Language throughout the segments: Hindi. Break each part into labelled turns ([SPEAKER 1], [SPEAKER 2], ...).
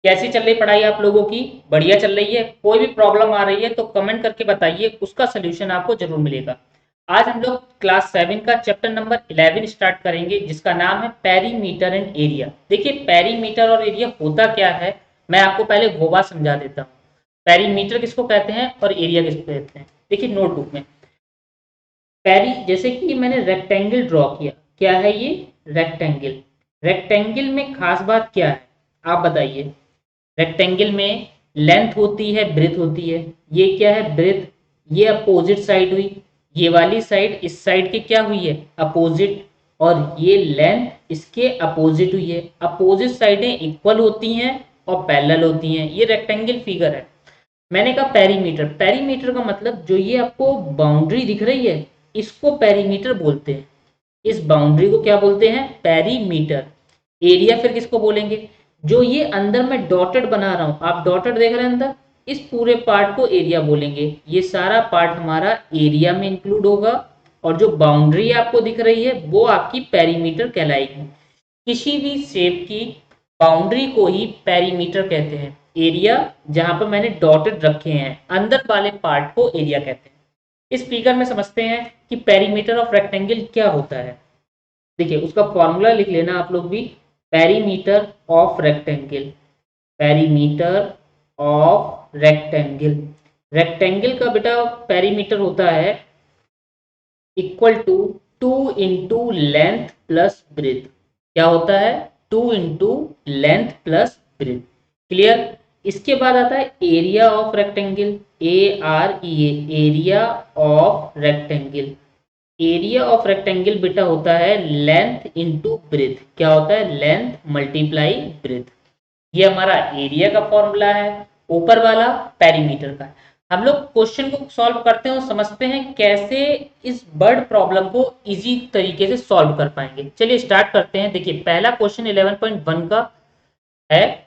[SPEAKER 1] कैसी चल रही पढ़ाई आप लोगों की? बढ़िया चल रही है? कोई भी प्रॉब्लम आ रही है तो कमेंट करके बताइए, उसका सोल्यूशन आपको जरूर मिलेगा। आज हम लोग क्लास 7 का चैप्टर नंबर 11 स्टार्ट करेंगे, जिसका नाम है पेरीमीटर एंड एरिया। देखिए, पेरीमीटर और एरिया होता क्या है, मैं आपको पहले गोबा समझा देता हूँ। पेरीमीटर किसको कहते हैं और एरिया किसको कहते हैं। देखिए नोटबुक में, पेरी जैसे कि मैंने रेक्टेंगल ड्रॉ किया, क्या है ये? रेक्टेंगल। रेक्टेंगल में खास बात क्या है, आप बताइए। रेक्टेंगल में लेंथ होती है, ब्रेथ होती है। ये क्या है? ब्रेथ। ये अपोजिट साइड हुई, ये वाली साइड इस साइड की क्या हुई है? अपोजिट। और ये लेंथ इसके अपोजिट हुई है। अपोजिट साइडें इक्वल होती हैं और पैरेलल होती हैं। ये रेक्टेंगल फिगर है। मैंने कहा पेरीमीटर, पेरीमीटर का मतलब जो ये आपको बाउंड्री दिख रही है, इसको पेरीमीटर बोलते हैं। इस बाउंड्री को क्या बोलते हैं? पेरीमीटर। एरिया फिर किसको बोलेंगे? जो ये अंदर मैं डॉटेड बना रहा हूं, आप डॉटेड देख रहे हैं अंदर, इस पूरे पार्ट को एरिया बोलेंगे। ये सारा पार्ट हमारा एरिया में इंक्लूड होगा। और जो बाउंड्री आपको दिख रही है वो आपकी पेरीमीटर कहलाएगी। किसी भी शेप की बाउंड्री को ही पेरीमीटर कहते हैं। एरिया, जहां पर मैंने डॉटेड रखे हैं अंदर वाले पार्ट को एरिया कहते हैं। इस फिगर में समझते हैं कि पेरीमीटर ऑफ रेक्टेंगल क्या होता है। देखिए उसका फॉर्मूला लिख लेना आप लोग भी। Perimeter of rectangle, perimeter of rectangle. Rectangle का बेटा पेरीमीटर होता है equal to 2 × length plus breadth. क्या होता है? 2 × लेंथ प्लस ब्रेथ। क्लियर? इसके बाद आता है area of rectangle, AREA, area of rectangle. Area of rectangle बेटा होता है लेंथ इंटू ब्रेथ। क्या होता है? Length multiply breath. ये हमारा एरिया का फॉर्मूला है। ऊपर वाला पेरीमीटर का। हम लोग क्वेश्चन को सॉल्व करते हैं और समझते हैं कैसे इस वर्ड प्रॉब्लम को इजी तरीके से सॉल्व कर पाएंगे। चलिए स्टार्ट करते हैं। देखिए पहला क्वेश्चन 11.1 का है,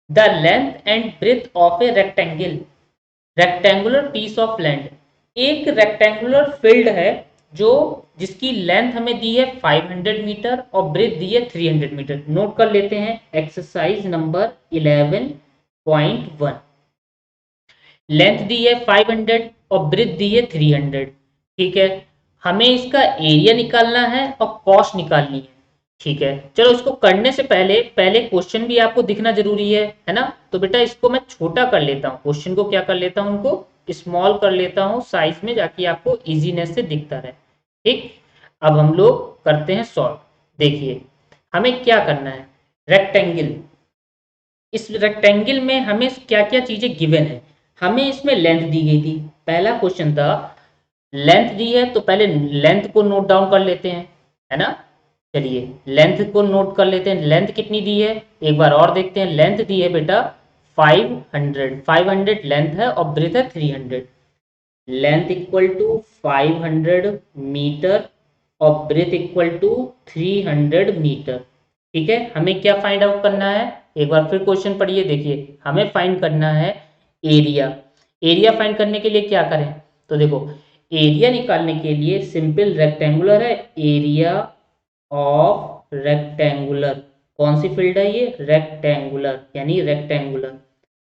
[SPEAKER 1] the length and breadth of a rectangle, rectangular piece of land. एक रेक्टेंगुलर फील्ड है जो जिसकी लेंथ हमें दी है 500 मीटर और ब्रेथ दी है 300 मीटर। नोट कर लेते हैं एक्सरसाइज नंबर 11.1। लेंथ दी है 500 और ब्रेथ दी है 300। ठीक है, हमें इसका एरिया निकालना है और कॉस्ट निकालनी है। ठीक है, चलो इसको करने से पहले पहले क्वेश्चन भी आपको दिखना जरूरी है ना। तो बेटा इसको मैं छोटा कर लेता हूँ, क्वेश्चन को क्या कर लेता हूँ, उनको स्मॉल कर लेता हूँ साइज में, जाके आपको इजीनेस से दिखता रहे। ठीक, अब हम लोग करते हैं सॉल्व। देखिए हमें क्या करना है, रेक्टेंगल। इस रेक्टेंगल में हमें क्या क्या चीजें गिवन है। हमें इसमें लेंथ दी गई थी, पहला क्वेश्चन था। लेंथ दी है तो पहले लेंथ को नोट डाउन कर लेते हैं, है ना। चलिए लेंथ को नोट कर लेते हैं। लेंथ कितनी दी है एक बार और देखते हैं। लेंथ दी है बेटा 500, 500 लेंथ है और ब्रेथ है 300। लेंथ इक्वल टू 500 मीटर और ब्रेथ इक्वल टू 300 मीटर। ठीक है, हमें क्या फाइंड आउट करना है, एक बार फिर क्वेश्चन पढ़िए। देखिए हमें फाइंड करना है एरिया। एरिया फाइंड करने के लिए क्या करें, तो देखो एरिया निकालने के लिए सिंपल रेक्टेंगुलर है, एरिया ऑफ रेक्टेंगुलर। कौन सी फील्ड है ये? रेक्टेंगुलर, यानी रेक्टेंगुलर,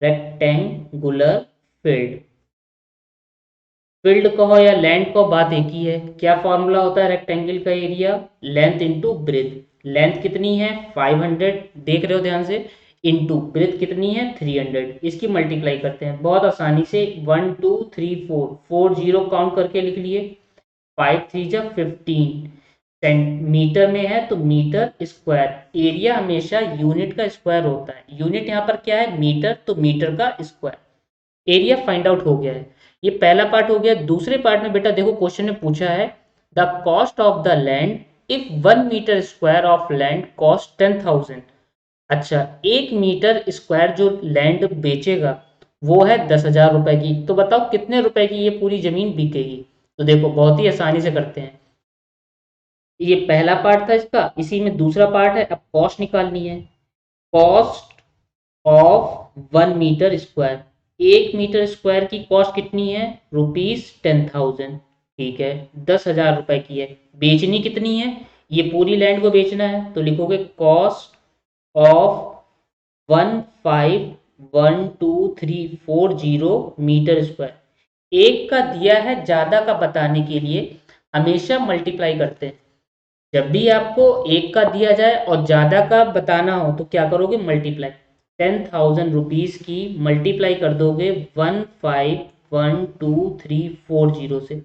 [SPEAKER 1] रेक्टेंगुलर फील्ड। फील्ड कहो या लैंड कहो, बात एक ही है। क्या फॉर्मूला होता है रेक्टेंगल का? Area length into breath. Length कितनी है 500, देख रहे हो ध्यान से, इंटू ब्रेथ कितनी है 300। इसकी मल्टीप्लाई करते हैं बहुत आसानी से। 1 2 3 4, 4 जीरो काउंट करके लिख लिए। 5 3 जा 15 सेंटीमीटर में है तो मीटर स्क्वायर। एरिया हमेशा यूनिट का स्क्वायर होता है। यूनिट यहाँ पर क्या है? मीटर, तो मीटर का स्क्वायर। एरिया फाइंड आउट हो गया है। ये पहला पार्ट हो गया। दूसरे पार्ट में बेटा देखो क्वेश्चन ने पूछा है, the cost of the land if 1 metre square of land cost 10,000। अच्छा, 1 मीटर स्क्वायर जो लैंड बेचेगा वो है 10,000 रुपए की, तो बताओ कितने रुपए की ये पूरी जमीन बिकेगी। तो देखो बहुत ही आसानी से करते हैं। ये पहला पार्ट था इसका, इसी में दूसरा पार्ट है। अब कॉस्ट निकालनी है। Cost of 1 metre square, 1 metre square की कॉस्ट कितनी है? ₹10,000। ठीक है, 10,000 रुपए की है। बेचनी कितनी है? ये पूरी लैंड को बेचना है, तो लिखोगे कॉस्ट ऑफ 1 151234 मीटर स्क्वायर। एक का दिया है, ज्यादा का बताने के लिए हमेशा मल्टीप्लाई करते हैं। जब भी आपको एक का दिया जाए और ज्यादा का बताना हो तो क्या करोगे, मल्टीप्लाई। 10,000 रुपीज की मल्टीप्लाई कर दोगे 151234 से।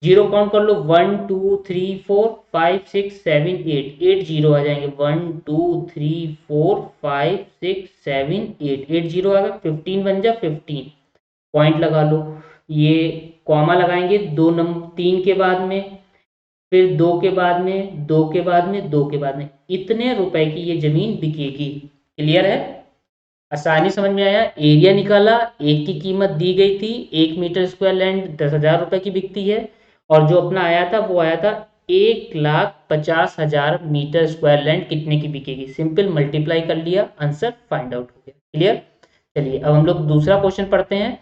[SPEAKER 1] जीरो काउंट कर लो, 1 2 3 4 5 6 7 8, 8 जीरो आ जाएंगे। 1 2 3 4 5 6 7 8, 8 जीरो आ गए। 15 बन जा 15, पॉइंट लगा लो। ये कॉमा लगाएंगे दो नंबर, 3 के बाद में, फिर 2 के बाद में, 2 के बाद में, 2 के बाद में। इतने रुपए की ये जमीन बिकेगी। क्लियर है, आसानी समझ में आया। एरिया निकाला, एक की कीमत दी गई थी, 1 मीटर स्क्वायर लैंड 10,000 रुपए की बिकती है, और जो अपना आया था वो आया था 1,50,000 मीटर स्क्वायर लैंड कितने की बिकेगी। सिंपल मल्टीप्लाई कर लिया, आंसर फाइंड आउट हो गया। क्लियर। चलिए अब हम लोग दूसरा क्वेश्चन पढ़ते हैं।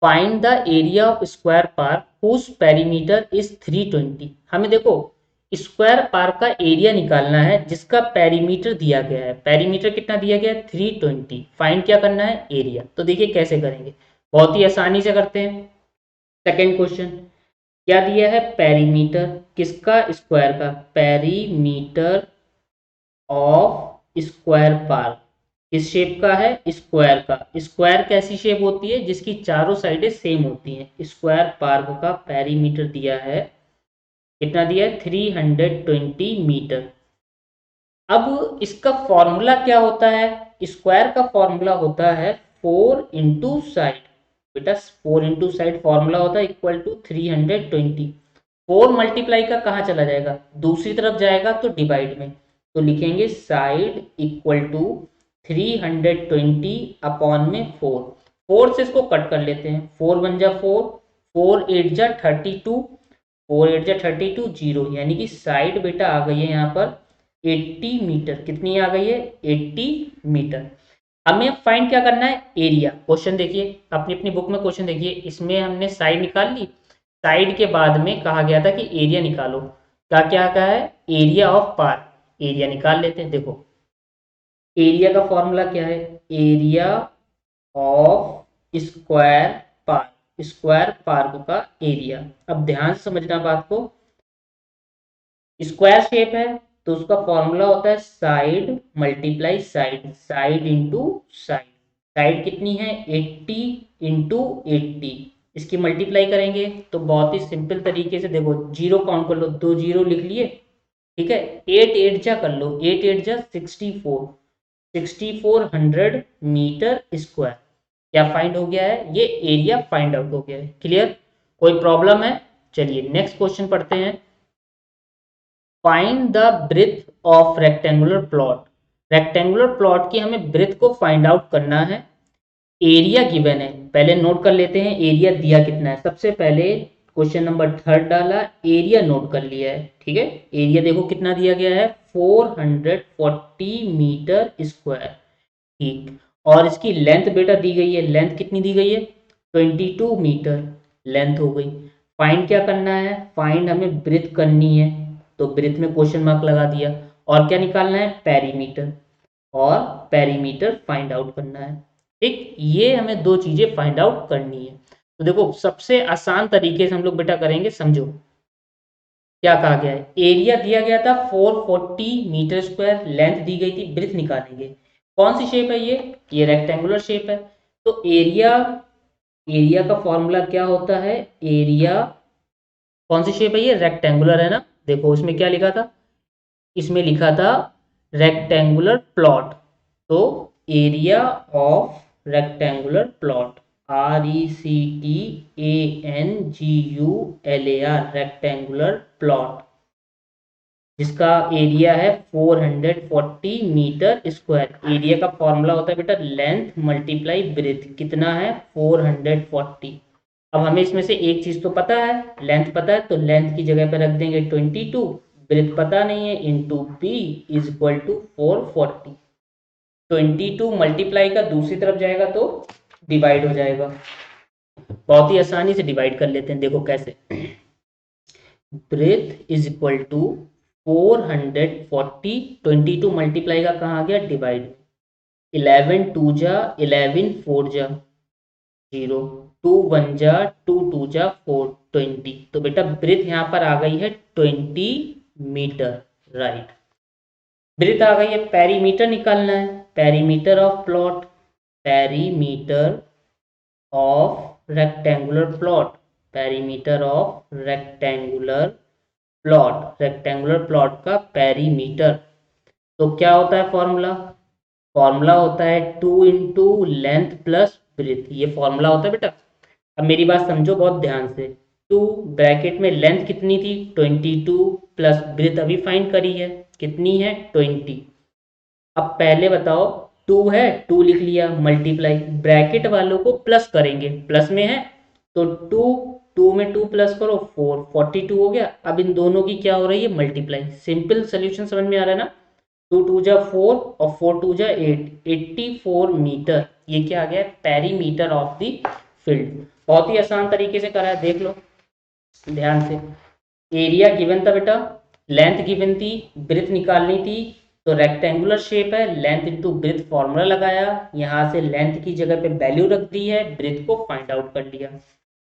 [SPEAKER 1] Find the area of square park whose perimeter is 320। हमें देखो स्क्वायर पार्क का एरिया निकालना है जिसका पेरीमीटर दिया गया है। पेरीमीटर कितना दिया गया है, 320। फाइंड क्या करना है, एरिया। तो देखिए कैसे करेंगे, बहुत ही आसानी से करते हैं। सेकेंड क्वेश्चन क्या दिया है, पेरीमीटर किसका, स्क्वायर का। पेरीमीटर ऑफ स्क्वायर पार्क किस शेप का है, स्क्वायर का। स्क्वायर कैसी शेप होती है, जिसकी चारों साइडें सेम होती हैं। स्क्वायर पार्क का पेरीमीटर दिया है, कितना दिया है, 320 मीटर। अब इसका फॉर्मूला क्या होता है, स्क्वायर का फॉर्मूला होता है 4 इंटू साइड। बेटा 4 इंटू साइड फॉर्मूला होता है इक्वल टू 320। 4 मल्टीप्लाई का कहाँ चला जाएगा, दूसरी तरफ जाएगा तो डिवाइड में। तो लिखेंगे साइड इक्वल टू 320 अपॉन में 4। 4 से इसको कट कर लेते हैं, 4 बन जा 4, 4 8 जा 32, 4 8 जा 32, 0, यानी कि साइड बेटा आ गई है यहाँ पर 80 मीटर। कितनी आ गई है, 80 मीटर। हमें फाइंड क्या करना है, एरिया। क्वेश्चन देखिए, अपनी अपनी बुक में क्वेश्चन देखिए, इसमें हमने साइड निकाल ली। साइड के बाद में कहा गया था कि एरिया निकालो। क्या क्या कहा है, एरिया ऑफ पार्क। एरिया निकाल लेते हैं। देखो एरिया का फॉर्मूला क्या है, area of square park, square park का एरिया। अब ध्यान से समझना बात को, स्क्वायर शेप है तो उसका फॉर्मूला होता है side multiply side, side into side. Side कितनी है, 80 इंटू 80। इसकी मल्टीप्लाई करेंगे तो बहुत ही सिंपल तरीके से देखो, जीरो काउंट कर लो, 2 जीरो लिख लिए। ठीक है, 8 8 जा कर लो, 8 8 जा 64, 6400 मीटर स्क्वायर। क्या फाइंड हो गया है, ये एरिया फाइंड आउट हो गया है। क्लियर, कोई प्रॉब्लम है। चलिए नेक्स्ट क्वेश्चन पढ़ते हैं। Find the breadth of rectangular plot. Rectangular plot की हमें ब्रेथ को फाइंड आउट करना है। एरिया गिवन है, पहले नोट कर लेते हैं एरिया दिया कितना है। सबसे पहले क्वेश्चन नंबर थर्ड डाला, एरिया नोट कर लिया है। ठीक है, एरिया देखो कितना दिया गया है, 440 मीटर स्क्वायर। ठीक, और इसकी लेंथ बेटा दी गई है, लेंथ कितनी दी गई है, 22 मीटर लेंथ हो गई। फाइंड क्या करना है, फाइंड हमें ब्रेथ करनी है, तो ब्रेथ में क्वेश्चन मार्क लगा दिया। और क्या निकालना है, पेरीमीटर, और पेरीमीटर फाइंड आउट करना है। ठीक, ये हमें दो चीजें फाइंड आउट करनी है। तो देखो सबसे आसान तरीके से हम लोग बेटा करेंगे, समझो क्या कहा गया है। एरिया दिया गया था 440 मीटर स्क्वायर, लेंथ दी गई थी, ब्रेथ निकालेंगे। कौन सी शेप है ये रेक्टेंगुलर शेप है। तो एरिया, एरिया का फॉर्मूला क्या होता है, एरिया, कौन सी शेप है ये, रेक्टेंगुलर है ना। देखो इसमें क्या लिखा था, इसमें लिखा था रेक्टेंगुलर प्लॉट। तो area of rectangular plot, RECTANGULAR, rectangular plot, जिसका एरिया है 440 मीटर स्क्वायर। एरिया का फॉर्मूला होता है बेटा लेंथ मल्टीप्लाई ब्रेथ, कितना है 440। अब हमें इसमें से एक चीज तो पता है, लेंथ पता है, तो लेंथ की जगह पर रख देंगे 22, ब्रेथ पता नहीं है, into B is equal to 440। 22 multiply का दूसरी तरफ जाएगा तो डिवाइड हो जाएगा। बहुत ही आसानी से डिवाइड कर लेते हैं, देखो कैसे। Breadth is equal to 440, 22 multiply का कहाँ आ गया, डिवाइड। 11 2 जा 11 4 जा 0, 2 1 जा 2 2 जा 4, 20। तो बेटा ब्रेथ यहाँ पर आ गई है 20 मीटर, राइट। ब्रेथ आ गई है, पेरीमीटर निकालना है, perimeter of plot, perimeter of rectangular plot, perimeter of rectangular plot, rectangular plot का पेरीमीटर। तो क्या होता है फॉर्मूला? फॉर्मूला होता है 2 इंटू लेंथ प्लस ब्रेथ, ये फॉर्मूला होता है बेटा। अब मेरी बात समझो बहुत ध्यान से, 2 ब्रैकेट में लेंथ कितनी थी 22 प्लस ब्रेथ अभी फाइंड करी है, कितनी है 20। अब पहले बताओ, 2 है 2 लिख लिया, मल्टीप्लाई ब्रैकेट वालों को प्लस करेंगे, प्लस में है तो 2, 2 में 2 प्लस करो 4, 42 हो गया। अब इन दोनों की क्या हो रही है मल्टीप्लाई, सिंपल सोल्यूशन समझ में आ रहा है ना। 2 2 जा 4 और 4 2 जा 8, 84 मीटर, ये क्या आ गया पेरीमीटर ऑफ द फील्ड। बहुत ही आसान तरीके से करा है, देख लो ध्यान से। एरिया गिवन था बेटा, लेंथ गिवन थी, ब्रेथ निकालनी थी, तो रेक्टेंगुलर शेप है, लेंथ इनटू ब्रेथ फॉर्मूला लगाया, यहाँ से लेंथ की जगह पे वैल्यू रख दी है, ब्रेथ को फाइंड आउट कर लिया।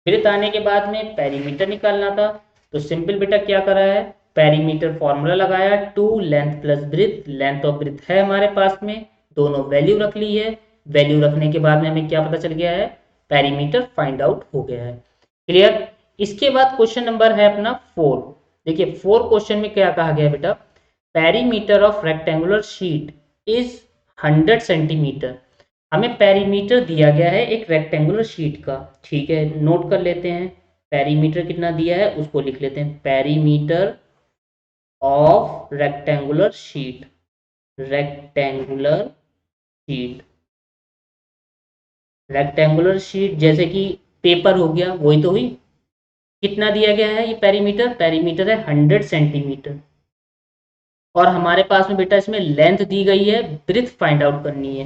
[SPEAKER 1] ब्रेथ आने के बाद में पेरीमीटर निकालना था, तो सिंपल बेटा क्या करा है, पेरीमीटर फॉर्मूला लगाया 2 लेंथ प्लस ब्रेथ, लेंथ और ब्रेथ है हमारे पास में, दोनों वैल्यू रख ली है। वैल्यू रखने के बाद में हमें क्या पता चल गया है, पेरीमीटर फाइंड आउट हो गया है। क्लियर। इसके बाद क्वेश्चन नंबर है अपना 4। देखिए 4 क्वेश्चन में क्या कहा गया बेटा, perimeter of rectangular sheet is 100 centimetre. हमें पेरीमीटर दिया गया है एक रेक्टेंगुलर शीट का, ठीक है, नोट कर लेते हैं। पेरीमीटर कितना दिया है उसको लिख लेते हैं, perimeter of rectangular sheet, rectangular sheet, rectangular sheet जैसे कि पेपर हो गया, वही तो हुई। कितना दिया गया है ये पेरीमीटर, पेरीमीटर है 100 सेंटीमीटर। और हमारे पास में बेटा इसमें लेंथ दी गई है, ब्रेथ फाइंड आउट करनी है।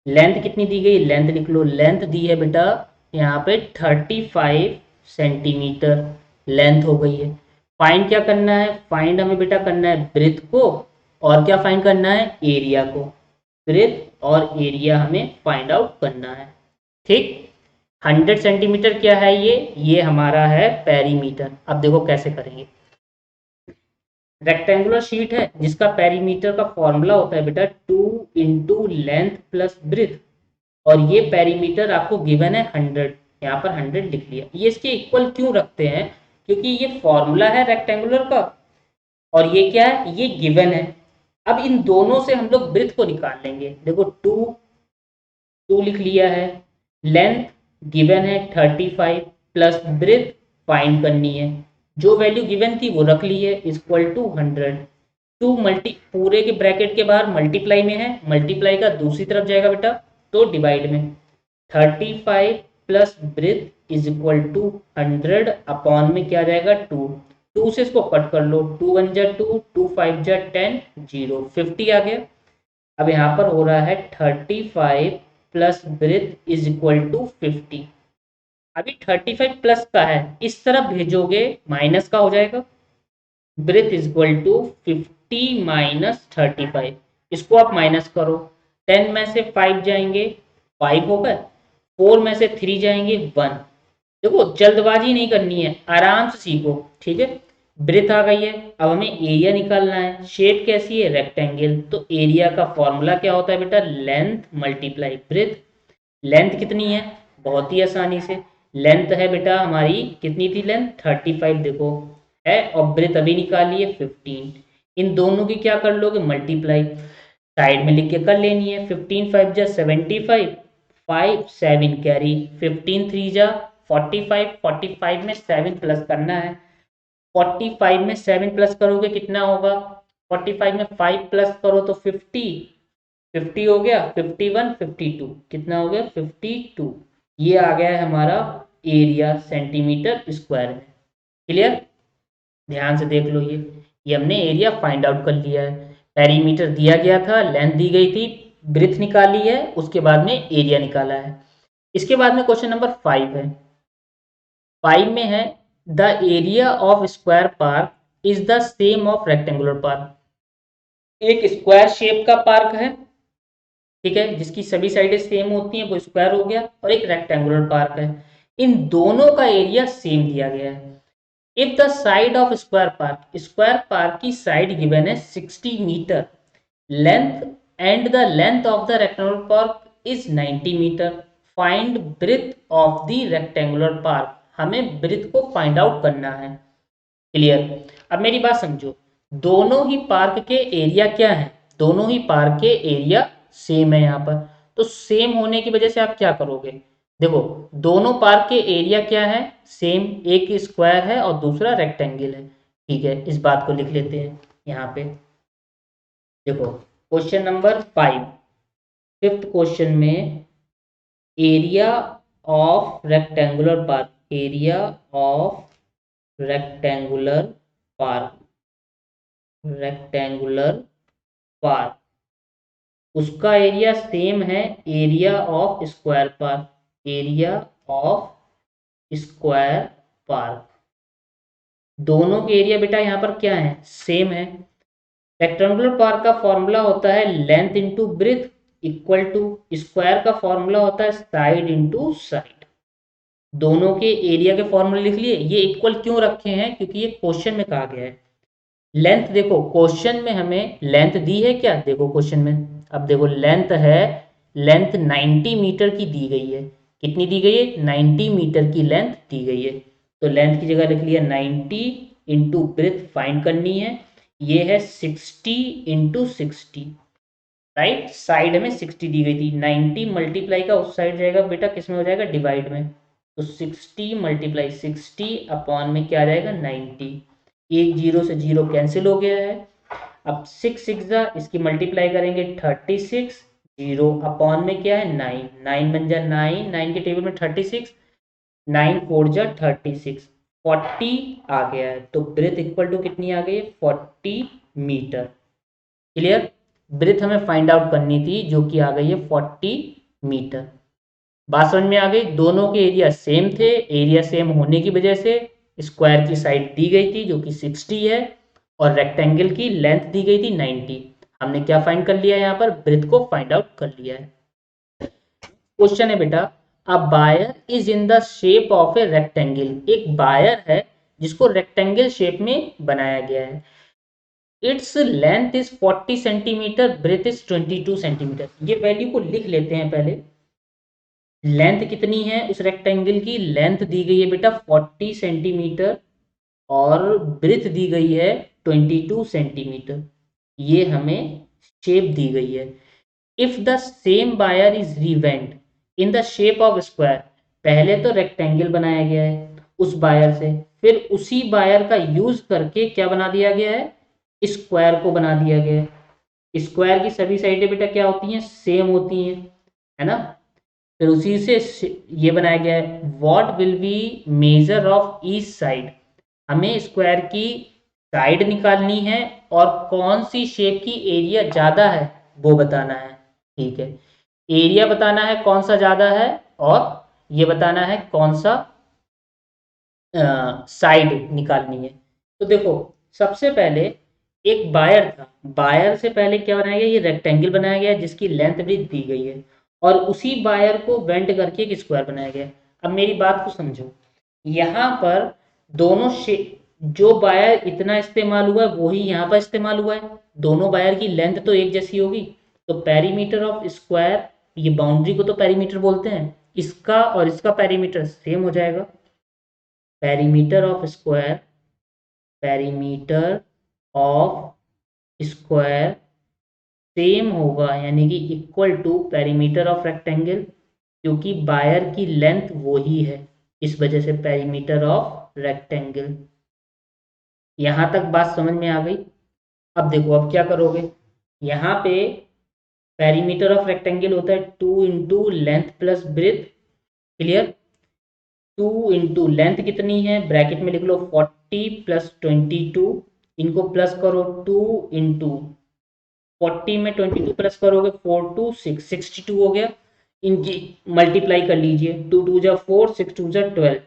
[SPEAKER 1] लेंथ कितनी दी गई, लेंथ लिख लो, लेंथ दी है बेटा यहाँ पे 35 सेंटीमीटर लेंथ हो गई है। फाइंड क्या करना है, फाइंड हमें बेटा करना है ब्रेथ को, और क्या फाइंड करना है एरिया को। ब्रेथ और एरिया हमें फाइंड आउट करना है, ठीक। 100 सेंटीमीटर क्या है ये हमारा है पेरीमीटर। अब देखो कैसे करेंगे, रेक्टेंगुलर शीट है जिसका पेरीमीटर का फॉर्मूला होता है बेटा 2 इंटू लेंथ प्लस ब्रेथ, और ये पेरीमीटर आपको गिवन है 100, यहाँ पर 100 लिख लिया। ये इसके इक्वल क्यों रखते हैं, क्योंकि ये फॉर्मूला है रेक्टेंगुलर का और ये क्या है ये गिवन है। अब इन दोनों से हम लोग ब्रेथ को निकाल लेंगे। देखो 2 लिख लिया है, लेंथ गिवन है 35 प्लस ब्रेथ फाइंड करनी है, जो वैल्यू गिवन थी वो रख ली है, इक्वल टू 100। 2 मल्टी पूरे के ब्रैकेट के बाहर मल्टीप्लाई में है, मल्टीप्लाई का दूसरी तरफ जाएगा बेटा तो डिवाइड में, 35 plus breadth is equal to 100 upon में क्या जाएगा 2, 2 से इसको कट कर लो, 2 1 जा 2, 2 5 जा 10, 0, 50 आ गया। अब यहाँ पर हो रहा है 35 plus breadth is equal to 50। अभी 35 प्लस का है, इस तरफ भेजोगे माइनस का हो जाएगा, breadth is equal to 50 minus 35, इसको आप माइनस करो, 10 में से 5 जाएंगे 5 हो गए, 4 में से 3 जाएंगे 1। देखो जल्दबाजी नहीं करनी है, आराम से सीखो, ठीक है। ब्रेथ आ गई है, अब हमें एरिया निकालना है। शेप कैसी है रेक्टेंगल, तो एरिया का फॉर्मूला क्या होता है बेटा, लेंथ मल्टीप्लाई ब्रेथ। लेंथ कितनी है, बहुत ही आसानी से, लेंथ है बेटा हमारी कितनी थी लेंथ 35 देखो है, और ब्रेथ अभी निकाली है 15। इन दोनों की क्या कर लोगे मल्टीप्लाई, साइड में लिख के कर लेनी है, 15 5 जा 75, 5 7 कैरी, 15 3 जा 45, 45 में 7 प्लस करना है, 45 में 7 प्लस करोगे कितना होगा, 45 में 5 प्लस करो तो 50, 50 हो गया, 51 52 कितना हो गया 52। ये आ गया है हमारा एरिया सेंटीमीटर स्क्वायर में। क्लियर, ध्यान से देख लो, ये हमने एरिया फाइंड आउट कर लिया है। पेरीमीटर दिया गया था, लेंथ दी गई थी, ब्रेथ निकाली है, उसके बाद में एरिया निकाला है। इसके बाद में क्वेश्चन नंबर 5 है। 5 में है the area of square park is the same of rectangular park. एक स्क्वायर शेप का पार्क है ठीक है, जिसकी सभी साइडें सेम होती हैं, वो स्क्वायर हो गया, और एक रेक्टेंगुलर पार्क है। इन दोनों का एरिया सेम दिया गया है। If the side of square park की साइड गिवन है 60 metre, length and the length of the rectangular park is 90 metre, find breadth of the rectangular park. हमें ब्रेथ को फाइंड आउट करना है। क्लियर। अब मेरी बात समझो, दोनों ही पार्क के एरिया क्या है, दोनों ही पार्क के एरिया सेम है यहाँ पर। तो सेम होने की वजह से आप क्या करोगे, देखो दोनों पार्क के एरिया क्या है, सेम, एक स्क्वायर है और दूसरा रेक्टेंगल है। ठीक है, इस बात को लिख लेते हैं यहाँ पे। देखो क्वेश्चन नंबर 5, फिफ्थ क्वेश्चन में, area of rectangular park, area of rectangular park, rectangular park, उसका एरिया सेम है area of square park, area of square park. दोनों के एरिया बेटा यहाँ पर क्या है, सेम है। रेक्टेंगुलर पार्क का फॉर्मूला होता है length into breadth equal to, square का फॉर्मूला होता है साइड इंटू साइड। दोनों के एरिया के फॉर्मूले लिख लिए। ये इक्वल क्यों रखे हैं, क्योंकि ये क्वेश्चन में कहा गया है। लेंथ देखो क्वेश्चन में हमें लेंथ दी है क्या, देखो क्वेश्चन में, अब देखो लेंथ है, लेंथ 90 मीटर की दी गई है। कितनी दी गई है, 90 मीटर की लेंथ दी गई है। तो लेंथ की जगह लिख लिया 90 इंटू ब्रेथ फाइंड करनी है। ये है 60 इंटू 60, राइट, साइड में 60 दी गई थी। 90 मल्टीप्लाई का उस साइड जाएगा बेटा, किस में हो जाएगा, डिवाइड में। तो 60 मल्टीप्लाई 60 अपॉन में क्या आ जाएगा, 90। एक जीरो से जीरो कैंसिल हो गया है। अब 6 6 जा, इसकी मल्टीप्लाई करेंगे 36, जीरो अपॉन में क्या है, 9, 9 बन जा 9, 9 के टेबल में 36, 9 4 जा 36, 40 आ गया है। तो ब्रेथ इक्वल टू कितनी आ गई है, 40 मीटर। क्लियर। ब्रेथ हमें फाइंड आउट करनी थी, जो कि आ गई है 40 मीटर। बात समझ में आ गई। दोनों के एरिया सेम थे, एरिया सेम होने की वजह से स्क्वायर की साइड दी गई थी जो कि 60 है, और रेक्टेंगल की लेंथ दी गई थी 90। हमने क्या फाइंड कर लिया है, यहाँ पर ब्रेथ को फाइंड आउट कर लिया है। क्वेश्चन है बेटा, a wire is in the shape of a rectangle, एक बायर है जिसको रेक्टेंगल शेप में बनाया गया है। Its length is 40 centimetre, breadth is 22 centimetre. ये वैल्यू को लिख लेते हैं पहले। लेंथ कितनी है उस रेक्टेंगल की, लेंथ दी गई है बेटा 40 सेंटीमीटर, और ब्रेथ दी गई है 22 सेंटीमीटर। ये हमें शेप दी गई है। If the same wire is bent in the shape of square, पहले तो रेक्टेंगल बनाया गया है उस बायर से, फिर उसी बायर का यूज करके क्या बना दिया गया है, स्क्वायर को बना दिया गया है। स्क्वायर की सभी साइडें बेटा क्या होती हैं, सेम होती हैं, है ना। फिर उसी से ये बनाया गया है। What will be measure of each side, हमें स्क्वायर की साइड निकालनी है, और कौन सी शेप की एरिया ज़्यादा है वो बताना है। ठीक है, एरिया बताना है कौन सा ज़्यादा है, और ये बताना है कौन सा साइड निकालनी है। तो देखो सबसे पहले एक बायर था, बायर से पहले क्या बनाया गया, ये रेक्टेंगल बनाया गया जिसकी लेंथ भी दी गई है, और उसी बायर को बेंड करके एक स्क्वायर बनाया गया। अब मेरी बात को समझो, यहाँ पर दोनों जो बायर इतना इस्तेमाल हुआ है वही यहाँ पर इस्तेमाल हुआ है। दोनों बायर की लेंथ तो एक जैसी होगी, तो पेरीमीटर ऑफ स्क्वायर, ये बाउंड्री को तो पेरीमीटर बोलते हैं, इसका और इसका पेरीमीटर सेम हो जाएगा। Perimeter of square, perimeter of square same होगा, यानी कि equal to perimeter of rectangle, क्योंकि बायर की लेंथ वो ही है, इस वजह से पेरीमीटर ऑफ रेक्टेंगल। यहां तक बात समझ में आ गई। अब देखो अब क्या करोगे, यहाँ पे पेरीमीटर ऑफ रेक्टेंगल होता है 2 into length plus breath. Clear. 2 into length कितनी है, ब्रैकेट में लिख लो 40 प्लस 22, इनको प्लस करो 2 इंटू 40 में 22 प्लस करोगे 4 2 6 62 हो गया। इनकी मल्टीप्लाई कर लीजिए, 2 2 जा 4, 6 2 जा 12,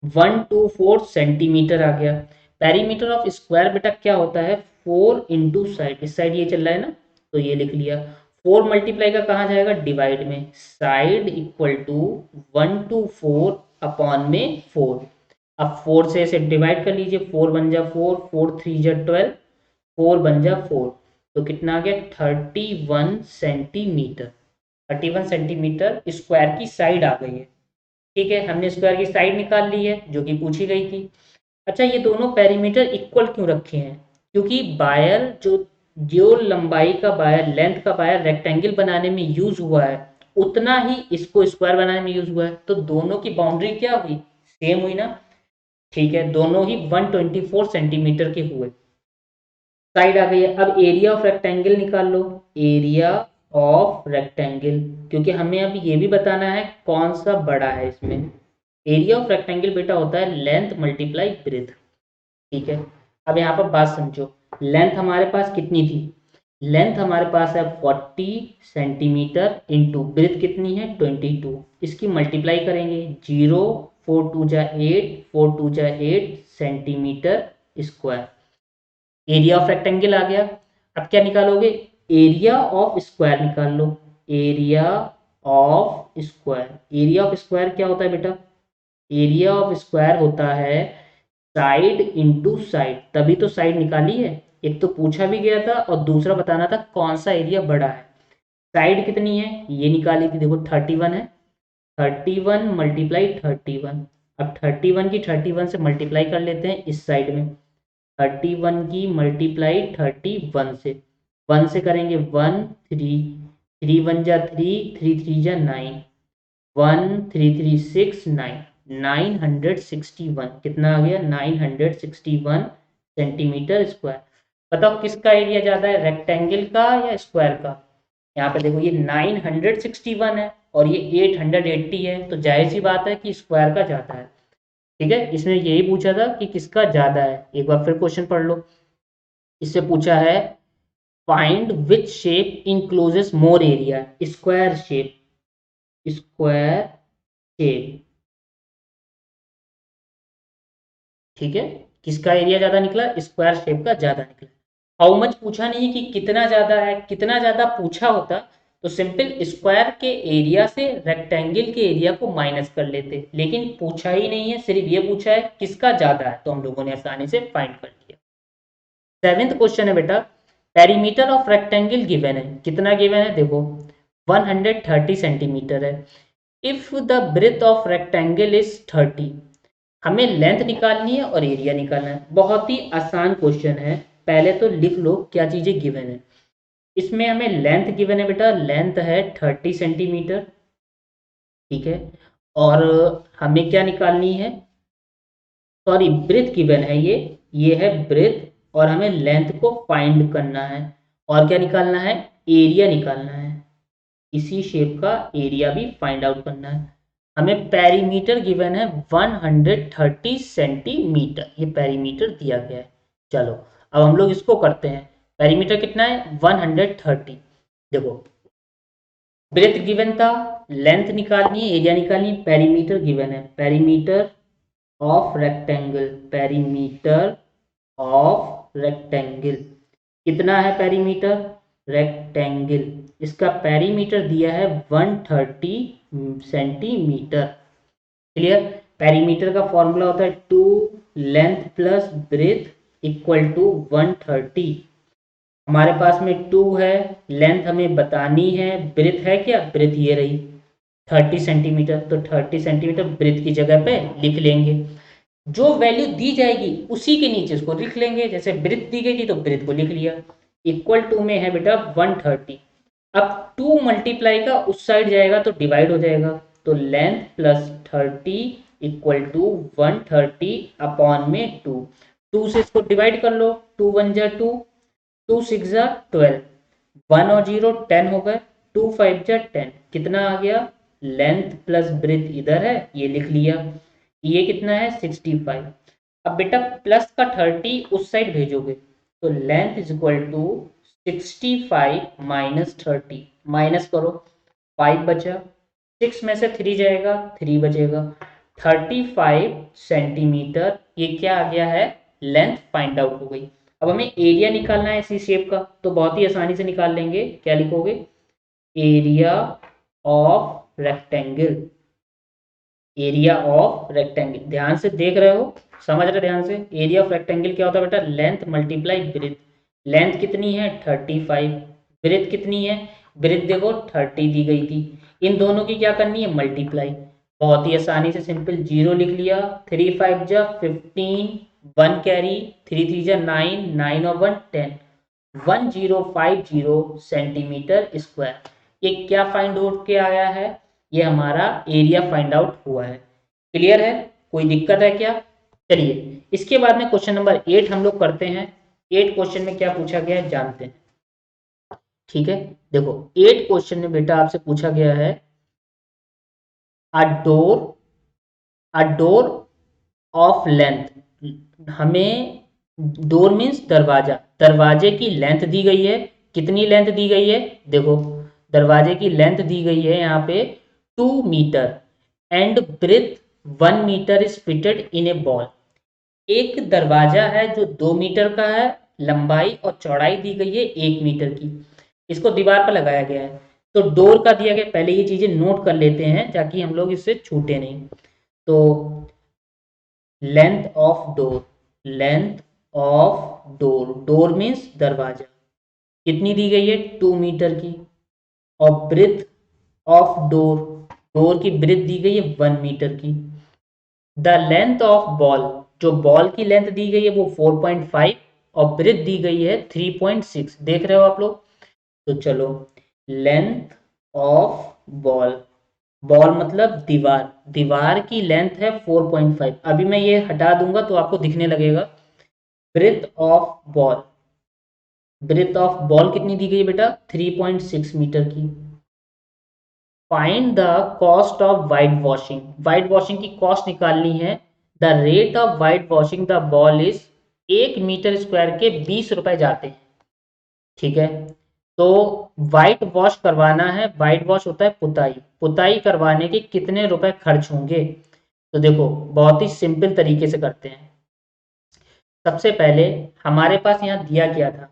[SPEAKER 1] 124 सेंटीमीटर आ गया। पेरीमीटर ऑफ स्क्वायर बेटा क्या होता है, 4 इंटू साइड, इस साइड ये चल रहा है ना, तो ये लिख लिया 4 मल्टीप्लाई का कहाँ जाएगा, डिवाइड में, साइड इक्वल टू 1/4 अपॉन में 4। अब 4 से इसे डिवाइड कर लीजिए, 4 बन जा 4, 4 3 जा 12, 4 बन जा 4, तो कितना आ गया 31 सेंटीमीटर। 31 सेंटीमीटर स्क्वायर की साइड आ गई है। ठीक है, हमने स्क्वायर की साइड निकाल ली है जो कि पूछी गई थी। अच्छा, ये दोनों पेरीमीटर इक्वल क्यों रखे हैं, क्योंकि बायर जो जो लंबाई का बायर, लेंथ का बायर रेक्टेंगल बनाने में यूज हुआ है, उतना ही इसको स्क्वायर बनाने में यूज हुआ है, तो दोनों की बाउंड्री क्या हुई, सेम हुई ना। ठीक है, दोनों ही 124 सेंटीमीटर के हुए। साइड आ गई है। अब एरिया ऑफ रेक्टेंगल निकाल लो, एरिया ऑफ रेक्टेंगल, क्योंकि हमें अब ये भी बताना है कौन सा बड़ा है इसमें। एरिया ऑफ रेक्टेंगल बेटा होता है लेंथ मल्टीप्लाई ब्रेथ। ठीक है, अब यहाँ पर बात समझो, लेंथ हमारे पास कितनी थी, लेंथ हमारे पास है 40 सेंटीमीटर इंटू ब्रेथ कितनी है 22, इसकी मल्टीप्लाई करेंगे, 0 4 2 जा 8, 4 2 जा 8 centimetre square. Area of rectangle आ गया। अब क्या निकालोगे, एरिया ऑफ स्क्वायर निकाल लो, area of square. Area of square क्या होता है बेटा, एरिया ऑफ स्क्वायर होता है साइड इंटू साइड, तभी तो साइड निकाली है। एक तो पूछा भी गया था और दूसरा बताना था कौन सा एरिया बड़ा है। साइड कितनी है ये निकाली थी, देखो 31 है, 31 मल्टीप्लाई 31। अब 31 की 31 से मल्टीप्लाई कर लेते हैं इस साइड में, 31 की मल्टीप्लाई 31 से, 1 से करेंगे 1 3, 3 1 जा 3, 3 3 जा 9, 1 3 3 6 9, 961, कितना आ गया 961 सेंटीमीटर स्क्वायर। बताओ किसका एरिया ज़्यादा है, रेक्टेंगल का या स्क्वायर का। यहाँ पे देखो ये 961 है और ये 880 है, तो जाहिर सी बात है कि स्क्वायर का ज़्यादा है। ठीक है, इसने यही पूछा था कि किसका ज़्यादा है। एक बार फिर क्वेश्चन पढ़ लो, इससे पूछा है find which shape encloses more area, square shape, square shape. ठीक है, किसका एरिया ज्यादा निकला, स्क्वायर शेप का ज्यादा निकला। हाउ मच पूछा नहीं है कि कितना ज्यादा है, कितना ज्यादा पूछा होता तो सिंपल स्क्वायर के एरिया से रेक्टेंगल के एरिया को माइनस कर लेते, लेकिन पूछा ही नहीं है, सिर्फ ये पूछा है किसका ज्यादा है, तो हम लोगों ने आसानी से फाइंड कर लिया। सेवेंथ क्वेश्चन है बेटा, पेरीमीटर ऑफ रेक्टेंगल गिवन है, कितना गिवन है देखो 130 सेंटीमीटर है। If the breadth of rectangle is 30, हमें लेंथ निकालनी है और एरिया निकालना है। बहुत ही आसान क्वेश्चन है, पहले तो लिख लो क्या चीजें गिवन है। इसमें हमें लेंथ गिवन है बेटा, लेंथ है 30 सेंटीमीटर। ठीक है, और हमें क्या निकालनी है, सॉरी ब्रेथ गिवन है, ये है ब्रेथ, और हमें लेंथ को फाइंड करना है, और क्या निकालना है, एरिया निकालना है। इसी शेप का एरिया भी फाइंड आउट करना है। हमें पेरीमीटर गिवन है 130 सेंटीमीटर, ये पेरीमीटर दिया गया है। चलो अब हम लोग इसको करते हैं, पेरीमीटर कितना है 130। देखो ब्रेथ गिवन था, लेंथ निकालनी है, एरिया निकालनी है, पेरीमीटर गिवन है, perimeter of rectangle, perimeter of rectangle कितना है, पेरीमीटर रेक्टेंगल, इसका पेरीमीटर दिया है 130 सेंटीमीटर। क्लियर, पेरीमीटर का फॉर्मूला होता है 2 length plus breadth equal to 130। हमारे पास में 2 है, लेंथ हमें बतानी है, ब्रेथ है क्या, ब्रेथ ये रही 30 सेंटीमीटर, तो 30 सेंटीमीटर ब्रेथ की जगह पे लिख लेंगे। जो वैल्यू दी जाएगी उसी के नीचे उसको लिख लेंगे, जैसे ब्रेथ दी गई थी तो ब्रेथ को लिख लिया। इक्वल टू में है बेटा 130। अब 2 मल्टीप्लाई का उस साइड जाएगा तो डिवाइड हो जाएगा, तो length plus 30 equal to 130 upon में 2। 2 से इसको डिवाइड कर लो, 2 1 जा 2, 2 6 जा 12, 1 और 0 10 हो गए, 2 5 जा 10, कितना आ गया, लेंथ प्लस ब्रेथ इधर है ये लिख लिया, ये कितना है 65। अब बेटा प्लस का 30 उस साइड भेजोगे, तो length is equal to 65 minus 30, minus करो 5 बचा, 6 में से 3 जाएगा 3 बचेगा, 35 सेंटीमीटर, ये क्या आ गया है, लेंथ फाइंड आउट हो गई। अब हमें एरिया निकालना है इसी शेप का, तो बहुत ही आसानी से निकाल लेंगे, क्या लिखोगे area of rectangle, area of rectangle, ध्यान से देख रहे हो, समझ रहे ध्यान से। एरिया ऑफ रेक्टेंगल क्या होता है बेटा, लेंथ मल्टीप्लाई ब्रेथ। लेंथ कितनी है 35, ब्रेथ कितनी है, ब्रेथ देखो 30 दी गई थी, इन दोनों की क्या करनी है मल्टीप्लाई। बहुत ही आसानी से सिंपल, जीरो लिख लिया, 3 5 जा 15, 1 कैरी, 3 3 जा 9, 9 और 1 10, 1050 सेंटीमीटर स्क्वायर। ये क्या फाइंड आउट के आया है, ये हमारा एरिया फाइंड आउट हुआ है। क्लियर है, कोई दिक्कत है क्या। चलिए इसके बाद में क्वेश्चन नंबर 8 हम लोग करते हैं। 8 क्वेश्चन में क्या पूछा गया है जानते हैं। ठीक है, देखो 8 क्वेश्चन में बेटा आपसे पूछा गया है, अ door, a door of length, हमें डोर मीन्स दरवाजा, दरवाजे की लेंथ दी गई है, कितनी लेंथ दी गई है, देखो दरवाजे की लेंथ दी गई है यहाँ पे 2 metre and breadth 1 metre is fitted in a wall. एक दरवाजा है जो 2 मीटर का है, लंबाई और चौड़ाई दी गई है 1 मीटर की, इसको दीवार पर लगाया गया है। तो डोर का दिया गया, पहले ये चीजें नोट कर लेते हैं ताकि हम लोग इससे छूटे नहीं। तो length of door, length of door, door means दरवाजा, कितनी दी गई है 2 मीटर की, और ब्रेथ ऑफ डोर, डोर की ब्रेथ दी गई है 1 मीटर की। द लेंथ ऑफ बॉल, जो बॉल की लेंथ दी गई है वो 4.5 और ब्रेथ दी गई है 3.6, देख रहे हो आप लोग। तो चलो लेंथ ऑफ बॉल, बॉल मतलब दीवार, दीवार की लेंथ है 4.5, अभी मैं ये हटा दूंगा तो आपको दिखने लगेगा। Breadth of wall, breadth of wall कितनी दी गई है बेटा 3.6 मीटर की। Find the cost of whitewashing, white washing की कॉस्ट निकालनी है। The rate of whitewashing the wall is, 1 metre square के 20 रुपए जाते हैं। ठीक है, तो वाइट वॉश करवाना है, वाइट वॉश होता है पुताई, पुताई करवाने के कितने रुपए खर्च होंगे। तो देखो बहुत ही सिंपल तरीके से करते हैं। सबसे पहले हमारे पास यहाँ दिया गया था,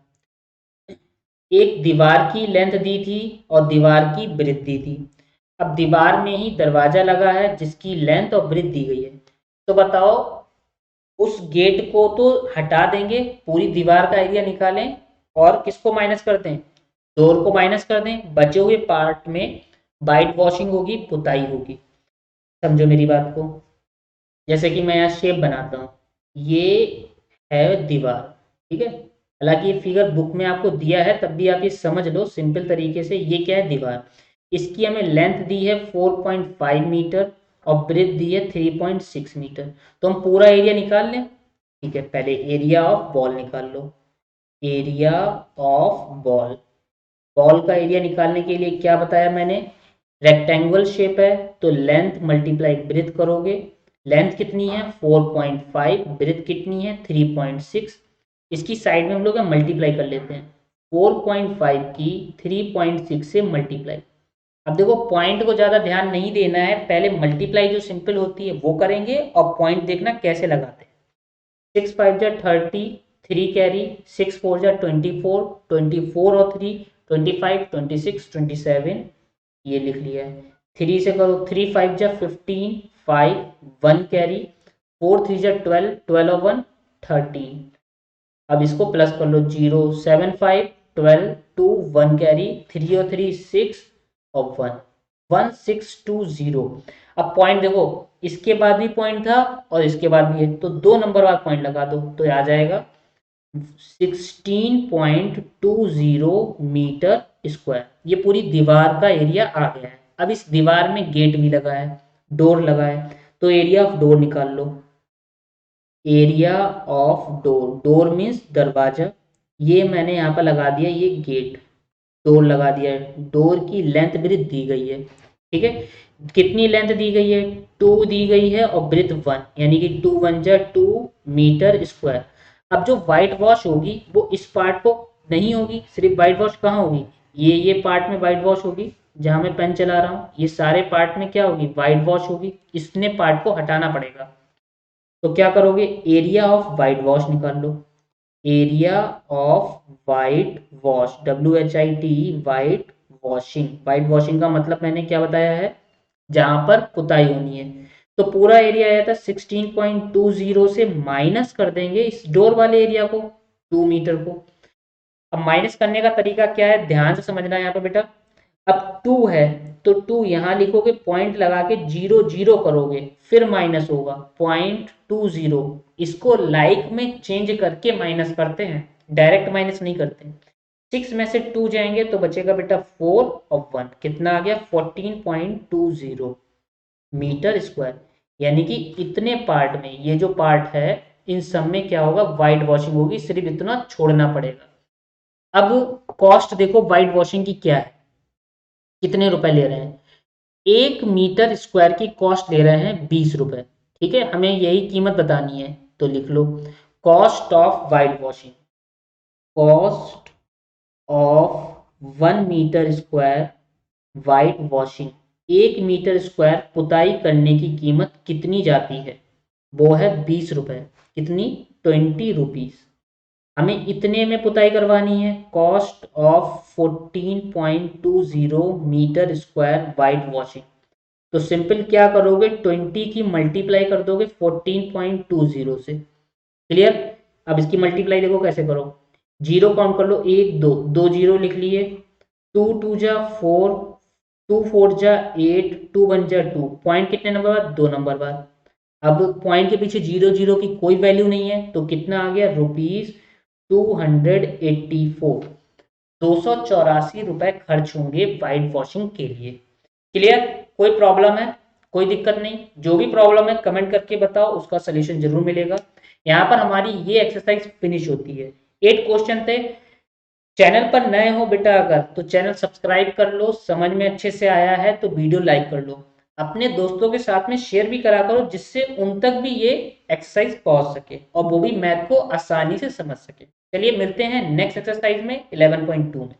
[SPEAKER 1] एक दीवार की लेंथ दी थी और दीवार की ब्रेथ दी थी। अब दीवार में ही दरवाजा लगा है जिसकी लेंथ और ब्रेथ दी गई है। तो बताओ उस गेट को तो हटा देंगे, पूरी दीवार का एरिया निकालें और किसको माइनस कर दें, डोर को माइनस कर दें, बचे हुए पार्ट में वाइट वॉशिंग होगी, पुताई होगी। समझो मेरी बात को। जैसे कि मैं यहाँ शेप बनाता हूँ, ये है दीवार, ठीक है, हालांकि ये फिगर बुक में आपको दिया है तब भी आप ये समझ लो सिंपल तरीके से, ये क्या है दीवार, इसकी हमें लेंथ दी है 4.5 मीटर और ब्रेथ दी है 3.6 मीटर। तो हम पूरा एरिया निकाल लें। ठीक है, पहले एरिया ऑफ बॉल निकाल लो, एरिया ऑफ बॉल, बॉल का एरिया निकालने के लिए क्या बताया मैंने, रेक्टेंगुलर शेप है तो लेंथ मल्टीप्लाई ब्रेथ करोगे, लेंथ कितनी है 4.5, ब्रेथ कितनी है 3.6, इसकी साइड में हम लोग मल्टीप्लाई कर लेते हैं, 4.5 की 3.6 से मल्टीप्लाई। अब देखो पॉइंट को ज़्यादा ध्यान नहीं देना है, पहले मल्टीप्लाई जो सिंपल होती है वो करेंगे और पॉइंट देखना कैसे लगाते हैं। 6 5 जा 30, 3 कैरी, 6 4 जा 24, 24 और 3 25, 26 27, ये लिख लिया है। 3 से करो, 3 5 जा 15, 5 1 कैरी, 4 3 जा 12, 12 और 1 13। अब इसको प्लस कर लो, 0 7 5 12 2 1 कैरी, 3 और 3 6 और 1 1 6 2 0। अब पॉइंट देखो, इसके बाद भी पॉइंट था और इसके बाद भी है, तो 2 नंबर बाद पॉइंट लगा दो तो आ जाएगा 16.20 मीटर स्क्वायर। ये पूरी दीवार का एरिया आ गया है। अब इस दीवार में गेट भी लगा है, डोर लगा है, तो एरिया ऑफ डोर निकाल लो, area of door, door means दरवाजा, ये मैंने यहाँ पर लगा दिया, ये गेट, डोर लगा दिया है, डोर की लेंथ ब्रेथ दी गई है। ठीक है, कितनी लेंथ दी गई है 2 दी गई है और ब्रेथ 1, यानी कि 2 1 जा 2 मीटर स्क्वायर। अब जो व्हाइट वॉश होगी वो इस पार्ट को नहीं होगी, सिर्फ व्हाइट वॉश कहाँ होगी, ये पार्ट में व्हाइट वॉश होगी, जहां मैं पेन चला रहा हूँ ये सारे पार्ट में क्या होगी व्हाइट वॉश होगी, इसने पार्ट को हटाना पड़ेगा। तो क्या करोगे, एरिया ऑफ व्हाइट वॉश निकाल लो, area of white wash, WHIT white washing. White washing का मतलब मैंने क्या बताया है, जहां पर पुताई होनी है। तो पूरा एरिया आया था 16.20 से माइनस कर देंगे इस डोर वाले एरिया को 2 मीटर को। अब माइनस करने का तरीका क्या है, ध्यान से समझना है यहाँ पे बेटा। अब 2 है तो 2 यहाँ लिखोगे, पॉइंट लगा के 0 0 करोगे, फिर माइनस होगा 0.20। इसको लाइक में चेंज करके माइनस करते हैं, डायरेक्ट माइनस नहीं करते। 6 में से 2 जाएंगे तो बचेगा बेटा 4 और 1, कितना आ गया 14.20 मीटर स्क्वायर। यानी कि इतने पार्ट में, ये जो पार्ट है इन सब में क्या होगा, व्हाइट वॉशिंग होगी, सिर्फ इतना छोड़ना पड़ेगा। अब कॉस्ट देखो व्हाइट वॉशिंग की क्या है, कितने रुपए ले रहे हैं। 1 मीटर स्क्वायर की कॉस्ट ले रहे हैं 20 रुपए। ठीक है, हमें यही कीमत बतानी है तो लिख लो cost of whitewashing. Cost of 1 metre square whitewashing, 1 metre square पुताई करने की कीमत कितनी जाती है, वो है 20 रुपए। कितनी, 20 रुपीज। हमें इतने में पुताई करवानी है, cost of 14.20 metre square whitewashing. तो सिंपल क्या करोगे, 20 की मल्टीप्लाई कर दोगे 14.20 से। क्लियर। अब इसकी मल्टीप्लाई देखो कैसे करो, जीरो काउंट कर लो, 1 2 2 जीरो लिख लिए, 2 2 जा 4, 2 4 जा 8, 2 1 जा 2, पॉइंट कितने नंबर बाद, 2 नंबर बाद। अब पॉइंट के पीछे 0 0 की कोई वैल्यू नहीं है तो कितना आ गया, ₹284। 284 खर्च होंगे वाइट वॉशिंग के लिए। क्लियर। कोई प्रॉब्लम है, कोई दिक्कत नहीं, जो भी प्रॉब्लम है कमेंट करके बताओ, उसका सोल्यूशन जरूर मिलेगा। यहाँ पर हमारी ये एक्सरसाइज फिनिश होती है। 8 क्वेश्चन थे। चैनल पर नए हो बेटा अगर, तो चैनल सब्सक्राइब कर लो, समझ में अच्छे से आया है तो वीडियो लाइक कर लो, अपने दोस्तों के साथ में शेयर भी करा करो, जिससे उन तक भी ये एक्सरसाइज पहुंच सके और वो भी मैथ को आसानी से समझ सके। चलिए मिलते हैं नेक्स्ट एक्सरसाइज में 11.2 में।